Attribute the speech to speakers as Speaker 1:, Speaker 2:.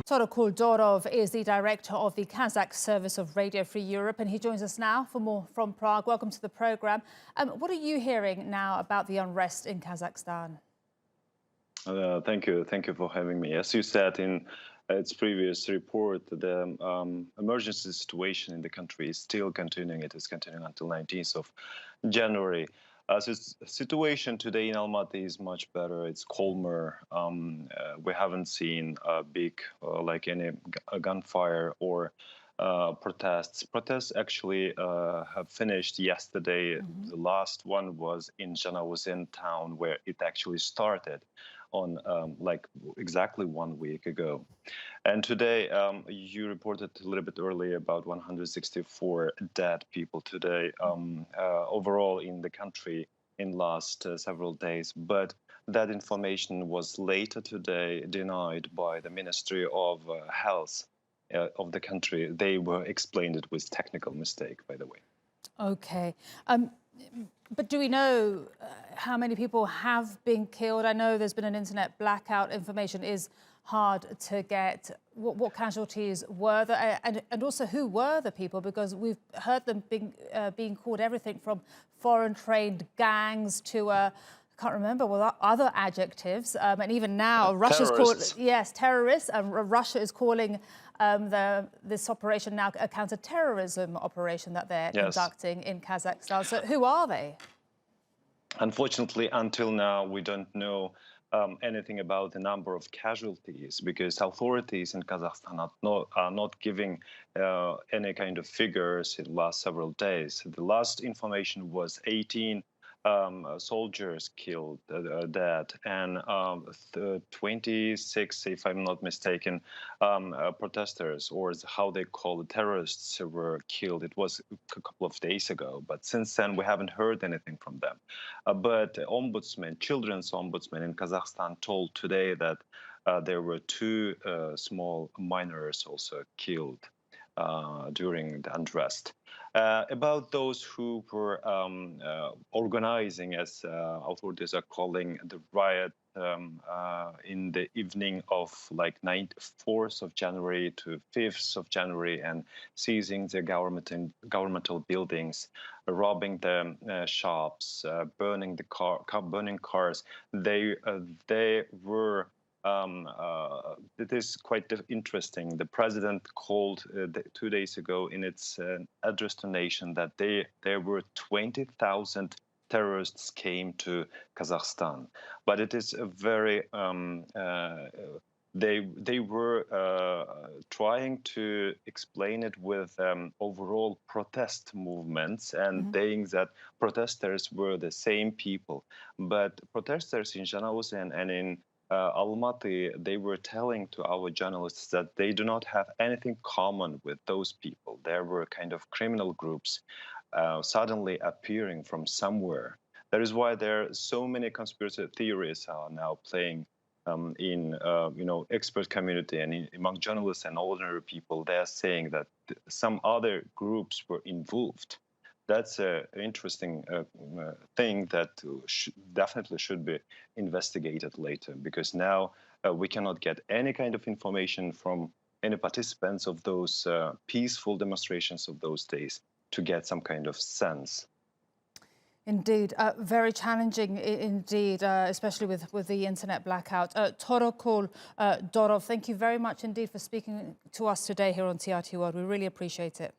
Speaker 1: Torokul Doorov is the director of the Kazakh service of Radio Free Europe, and he joins us now for more from Prague. Welcome to the programme. What are you hearing now about the unrest in Kazakhstan?
Speaker 2: Thank you for having me. As you said in its previous report, the emergency situation in the country is still continuing. It is continuing until 19th of January. So situation today in Almaty is much better. It's calmer. We haven't seen a big, like any gunfire or protests. Protests actually have finished yesterday. The last one was in Janauzen town, where it actually started on like exactly 1 week ago. And today, you reported a little bit earlier about 164 dead people today overall in the country in last several days. But that information was later today denied by the Ministry of Health of the country. They were explained it was technical mistake, by the way.
Speaker 1: Okay. But do we know how many people have been killed? I know there's been an internet blackout. Information is hard to get. What casualties were there? And also, who were the people? Because we've heard them being called everything from foreign-trained gangs to, I can't remember what other adjectives. And even now, Russia's called, yes, terrorists. And Russia is calling this operation now a counter-terrorism operation that they're conducting in Kazakhstan. So who are they?
Speaker 2: Unfortunately, until now, we don't know anything about the number of casualties, because authorities in Kazakhstan are not giving any kind of figures in the last several days. The last information was 18 soldiers killed, dead, and 26, if I'm not mistaken, protesters, or how they call it, terrorists, were killed. It was a couple of days ago, but since then we haven't heard anything from them. But the ombudsman, children's ombudsman in Kazakhstan, told today that there were 2 small minors also killed during the unrest. About those who were organizing, as authorities are calling, the riot in the evening of like 4th of January to 5th of January, and seizing the governmental buildings, robbing the shops, burning burning cars. They were. It is quite interesting. The president called 2 days ago in its address to nation that there were 20,000 terrorists came to Kazakhstan. But it is a very they were trying to explain it with overall protest movements and saying that protesters were the same people. But protesters in Janauzen and in Almaty, they were telling to our journalists that they do not have anything common with those people. There were kind of criminal groups suddenly appearing from somewhere. That is why there are so many conspiracy theories are now playing in expert community and among journalists and ordinary people. They are saying that some other groups were involved. That's an interesting thing that definitely should be investigated later, because now we cannot get any kind of information from any participants of those peaceful demonstrations of those days to get some kind of sense.
Speaker 1: Indeed, very challenging indeed, especially with the internet blackout. Torokul Doorov, thank you very much indeed for speaking to us today here on TRT World. We really appreciate it.